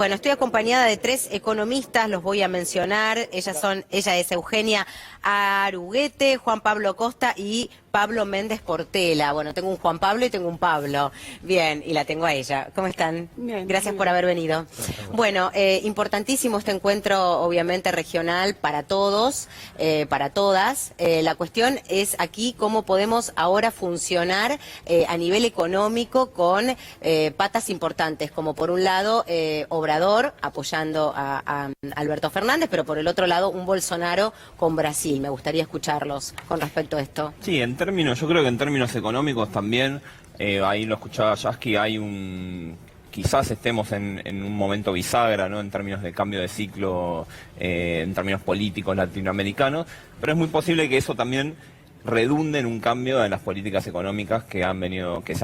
Bueno, estoy acompañada de 3 economistas, los voy a mencionar. Ella es Eugenia Aruguete, Juan Pablo Costa y Pablo Méndez Portela. Bueno, tengo un Juan Pablo y tengo un Pablo. Bien, y la tengo a ella. ¿Cómo están? Bien. Gracias por haber venido. Bueno, importantísimo este encuentro, obviamente, regional para todos, para todas. La cuestión es aquí cómo podemos ahora funcionar a nivel económico con patas importantes, como por un lado Obrador apoyando a Alberto Fernández, pero por el otro lado un Bolsonaro con Brasil. Me gustaría escucharlos con respecto a esto. Sí, yo creo que en términos económicos también, ahí lo escuchaba Yasky, quizás estemos en un momento bisagra, ¿no?, en términos de cambio de ciclo, en términos políticos latinoamericanos, pero es muy posible que eso también redunde en un cambio en las políticas económicas que se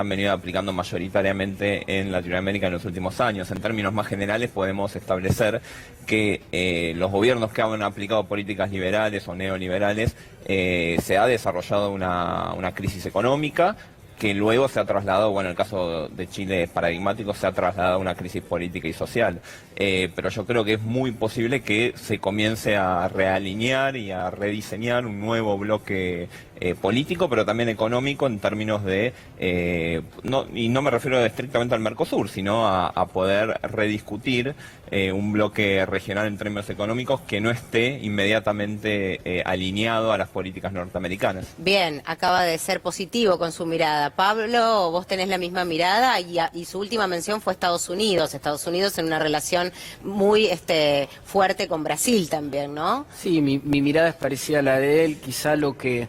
han venido aplicando mayoritariamente en Latinoamérica en los últimos años. En términos más generales podemos establecer que los gobiernos que han aplicado políticas liberales o neoliberales se ha desarrollado una crisis económica que luego se ha trasladado, bueno, en el caso de Chile es paradigmático, se ha trasladado a una crisis política y social. Pero yo creo que es muy posible que se comience a realinear y a rediseñar un nuevo bloque político, pero también económico en términos de, y no me refiero estrictamente al Mercosur, sino a poder rediscutir un bloque regional en términos económicos que no esté inmediatamente alineado a las políticas norteamericanas. Bien, acaba de ser positivo con su mirada. Pablo, vos tenés la misma mirada y su última mención fue Estados Unidos. Estados Unidos en una relación muy fuerte con Brasil también, ¿no? Sí, mi mirada es parecida a la de él. Quizá lo que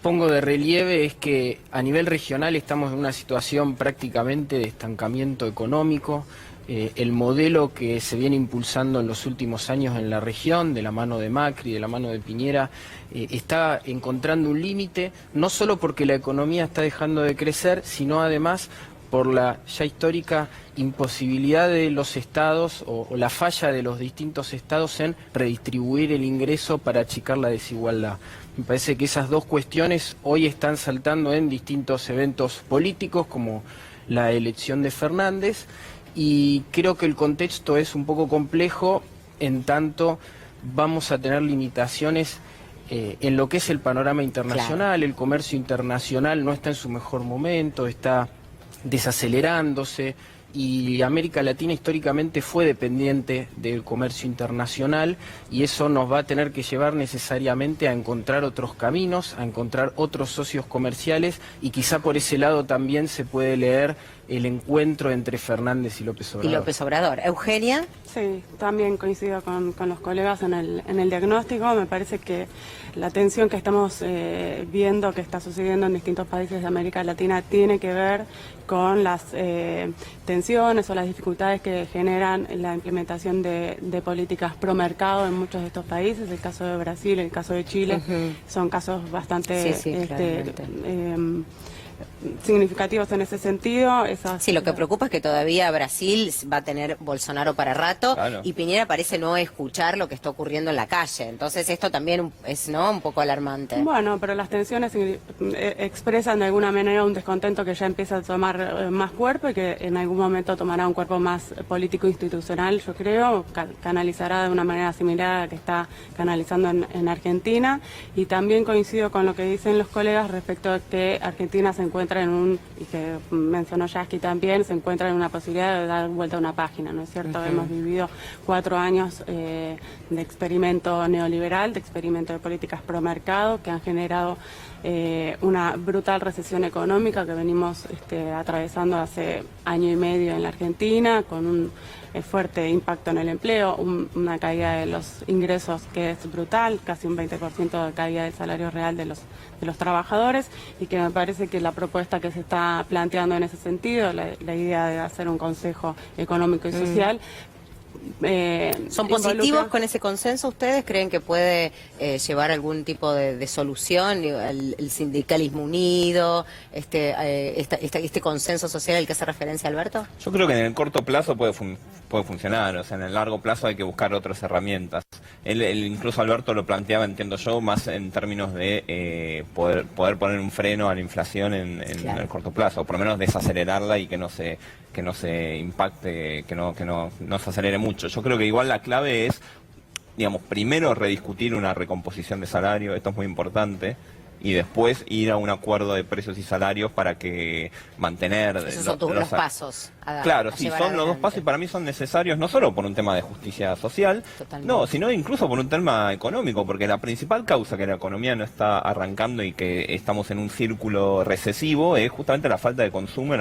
pongo de relieve es que a nivel regional estamos en una situación prácticamente de estancamiento económico. El modelo que se viene impulsando en los últimos años en la región, de la mano de Macri, de la mano de Piñera, está encontrando un límite, no solo porque la economía está dejando de crecer, sino además por la ya histórica imposibilidad de los estados o la falla de los distintos estados en redistribuir el ingreso para achicar la desigualdad. Me parece que esas dos cuestiones hoy están saltando en distintos eventos políticos, como la elección de Fernández, y creo que el contexto es un poco complejo, en tanto vamos a tener limitaciones en lo que es el panorama internacional. Claro. El comercio internacional no está en su mejor momento, está desacelerándose, y América Latina históricamente fue dependiente del comercio internacional, y eso nos va a tener que llevar necesariamente a encontrar otros caminos, a encontrar otros socios comerciales, y quizá por ese lado también se puede leer el encuentro entre Fernández y López Obrador. Y López Obrador. ¿Eugenia? Sí, también coincido con los colegas en el diagnóstico. Me parece que la tensión que estamos viendo que está sucediendo en distintos países de América Latina tiene que ver con las tensiones o las dificultades que generan la implementación de políticas pro mercado en muchos de estos países. El caso de Brasil, el caso de Chile, son casos bastante significativos en ese sentido. Sí, lo que preocupa es que todavía Brasil va a tener Bolsonaro para rato. Claro. Y Piñera parece no escuchar lo que está ocurriendo en la calle. Entonces esto también es, ¿no?, un poco alarmante. Bueno, pero las tensiones expresan de alguna manera un descontento que ya empieza a tomar más cuerpo y que en algún momento tomará un cuerpo más político-institucional, yo creo, canalizará de una manera similar a la que está canalizando en Argentina. Y también coincido con lo que dicen los colegas respecto a que Argentina se encuentra y que mencionó Yasky también, se encuentra en una posibilidad de dar vuelta a una página, ¿no es cierto? Hemos vivido 4 años de experimento neoliberal, de experimento de políticas pro mercado, que han generado una brutal recesión económica que venimos atravesando hace año y medio en la Argentina, con un fuerte impacto en el empleo, una caída de los ingresos que es brutal, casi un 20% de caída del salario real de los trabajadores, y que me parece que la propuesta que se está planteando en ese sentido, la idea de hacer un consejo económico y social, ¿Son positivos con ese consenso ustedes? ¿Creen que puede llevar algún tipo de solución? Digo, el sindicalismo unido, este consenso social al que hace referencia Alberto. Yo creo que en el corto plazo puede funcionar, o sea, en el largo plazo hay que buscar otras herramientas. Incluso Alberto lo planteaba, entiendo yo, más en términos de poder poner un freno a la inflación en Claro. el corto plazo, o por lo menos desacelerarla y que no se impacte, que no se acelere mucho. Yo creo que igual la clave es, digamos, primero rediscutir una recomposición de salario, esto es muy importante, y después ir a un acuerdo de precios y salarios para que mantener... Esos son los pasos. Claro, sí, son los dos pasos y para mí son necesarios no solo por un tema de justicia social, Totalmente. no, sino incluso por un tema económico, porque la principal causa que la economía no está arrancando y que estamos en un círculo recesivo es justamente la falta de consumo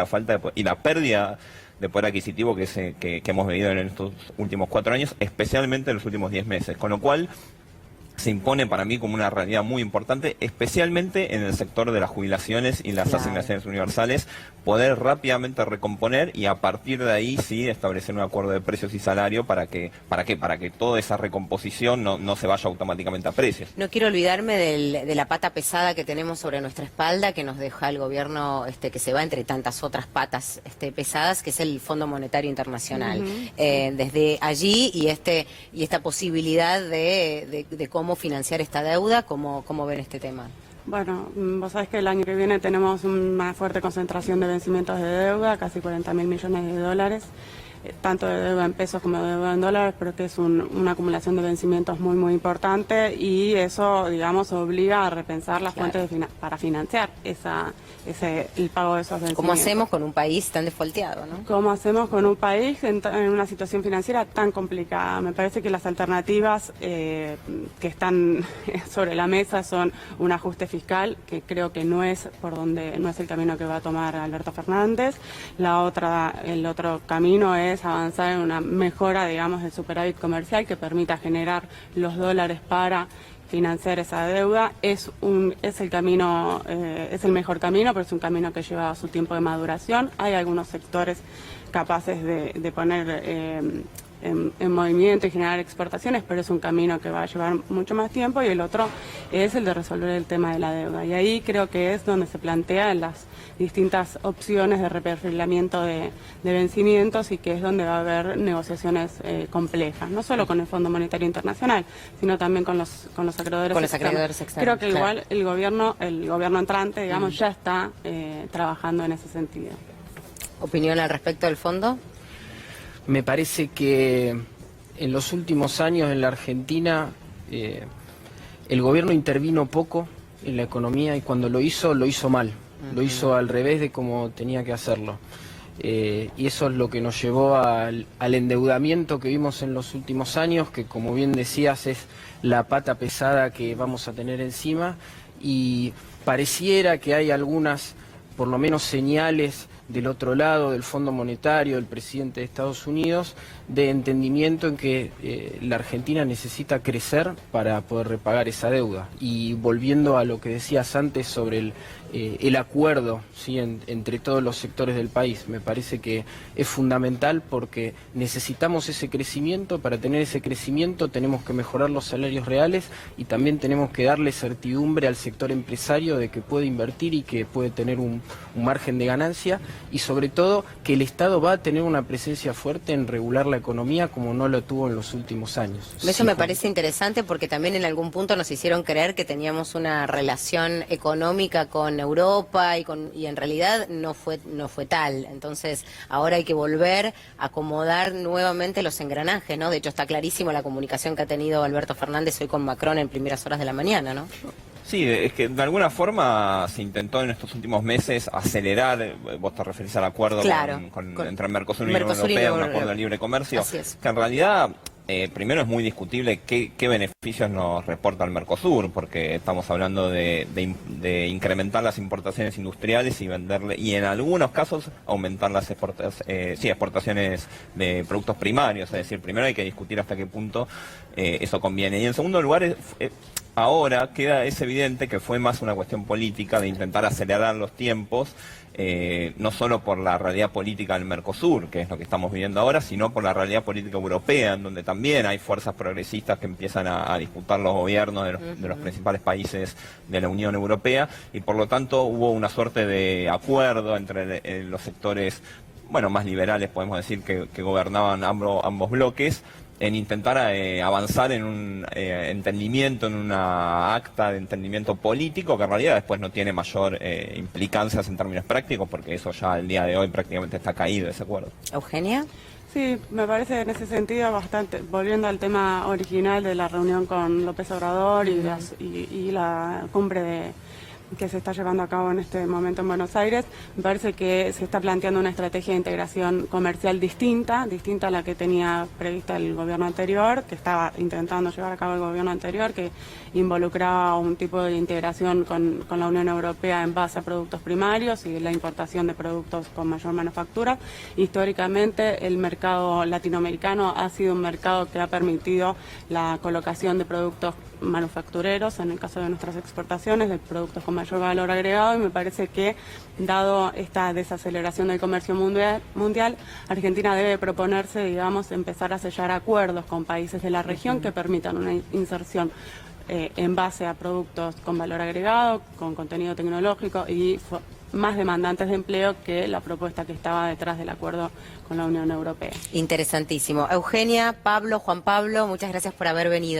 y la pérdida de poder adquisitivo que hemos vivido en estos últimos 4 años, especialmente en los últimos 10 meses, con lo cual se impone para mí como una realidad muy importante, especialmente en el sector de las jubilaciones y las asignaciones universales, poder rápidamente recomponer y a partir de ahí sí establecer un acuerdo de precios y salario para que toda esa recomposición no se vaya automáticamente a precios. No quiero olvidarme de la pata pesada que tenemos sobre nuestra espalda, que nos deja el gobierno, que se va entre tantas otras patas pesadas, que es el Fondo Monetario Internacional. Desde allí y esta posibilidad de cómo financiar esta deuda, ¿cómo ven este tema? Bueno, vos sabés que el año que viene tenemos una fuerte concentración de vencimientos de deuda, casi 40.000 millones de dólares, tanto de deuda en pesos como de deuda en dólares, pero que es una acumulación de vencimientos muy, muy importante y eso, digamos, obliga a repensar las fuentes para financiar el pago de esos vencimientos. ¿Cómo hacemos con un país tan defaulteado, no? ¿Cómo hacemos con un país en una situación financiera tan complicada? Me parece que las alternativas que están sobre la mesa son un ajuste fiscal, que creo que no es el camino que va a tomar Alberto Fernández. El otro camino es avanzar en una mejora, digamos, del superávit comercial que permita generar los dólares para financiar esa deuda. Es el camino, es el mejor camino, pero es un camino que lleva su tiempo de maduración. Hay algunos sectores capaces de poner en movimiento y generar exportaciones, pero es un camino que va a llevar mucho más tiempo, y el otro es el de resolver el tema de la deuda. Y ahí creo que es donde se plantean las distintas opciones de reperfilamiento de vencimientos, y que es donde va a haber negociaciones complejas, no solo con el Fondo Monetario Internacional, sino también con los acreedores externos. Creo que igual el gobierno entrante, digamos, ya está trabajando en ese sentido. ¿Opinión al respecto del fondo? Me parece que en los últimos años en la Argentina el gobierno intervino poco en la economía, y cuando lo hizo mal. Lo hizo al revés de como tenía que hacerlo. Y eso es lo que nos llevó al endeudamiento que vimos en los últimos años, que como bien decías es la pata pesada que vamos a tener encima, y pareciera que hay algunas, por lo menos, señales del otro lado, del Fondo Monetario, del presidente de Estados Unidos, de entendimiento en que la Argentina necesita crecer para poder repagar esa deuda. Y volviendo a lo que decías antes sobre el acuerdo, ¿sí?, entre todos los sectores del país, me parece que es fundamental, porque necesitamos ese crecimiento. Para tener ese crecimiento tenemos que mejorar los salarios reales, y también tenemos que darle certidumbre al sector empresario de que puede invertir y que puede tener un margen de ganancia, y sobre todo que el Estado va a tener una presencia fuerte en regular la economía como no lo tuvo en los últimos años. Eso me parece interesante, porque también en algún punto nos hicieron creer que teníamos una relación económica con Europa y en realidad no fue tal. Entonces ahora hay que volver a acomodar nuevamente los engranajes, ¿no? De hecho está clarísimo la comunicación que ha tenido Alberto Fernández hoy con Macron en primeras horas de la mañana, ¿no? Sí, es que de alguna forma se intentó en estos últimos meses acelerar, vos te referís al acuerdo entre Mercosur y Unión Europea, un acuerdo de libre comercio, que en realidad primero es muy discutible qué beneficios nos reporta el Mercosur, porque estamos hablando de incrementar las importaciones industriales y venderle, y en algunos casos aumentar las exportaciones de productos primarios. Es decir, primero hay que discutir hasta qué punto eso conviene. Y en segundo lugar, ahora es evidente que fue más una cuestión política de intentar acelerar los tiempos, no solo por la realidad política del Mercosur, que es lo que estamos viviendo ahora, sino por la realidad política europea, en donde también hay fuerzas progresistas que empiezan a disputar los gobiernos de los principales países de la Unión Europea, y por lo tanto hubo una suerte de acuerdo entre los sectores, bueno, más liberales, podemos decir, que gobernaban ambos bloques, en intentar avanzar en un entendimiento, en una acta de entendimiento político que en realidad después no tiene mayor implicancias en términos prácticos, porque eso ya el día de hoy prácticamente está caído, ese acuerdo. Eugenia. Sí, me parece en ese sentido bastante, volviendo al tema original de la reunión con López Obrador y la cumbre que se está llevando a cabo en este momento en Buenos Aires, me parece que se está planteando una estrategia de integración comercial distinta a la que tenía prevista el gobierno anterior, que estaba intentando llevar a cabo el gobierno anterior, que involucraba un tipo de integración con la Unión Europea en base a productos primarios y la importación de productos con mayor manufactura. Históricamente el mercado latinoamericano ha sido un mercado que ha permitido la colocación de productos manufactureros, en el caso de nuestras exportaciones, de productos con mayor valor agregado, y me parece que, dado esta desaceleración del comercio mundial, Argentina debe proponerse, digamos, empezar a sellar acuerdos con países de la región que permitan una inserción en base a productos con valor agregado, con contenido tecnológico y más demandantes de empleo que la propuesta que estaba detrás del acuerdo con la Unión Europea. Interesantísimo. Eugenia, Pablo, Juan Pablo, muchas gracias por haber venido.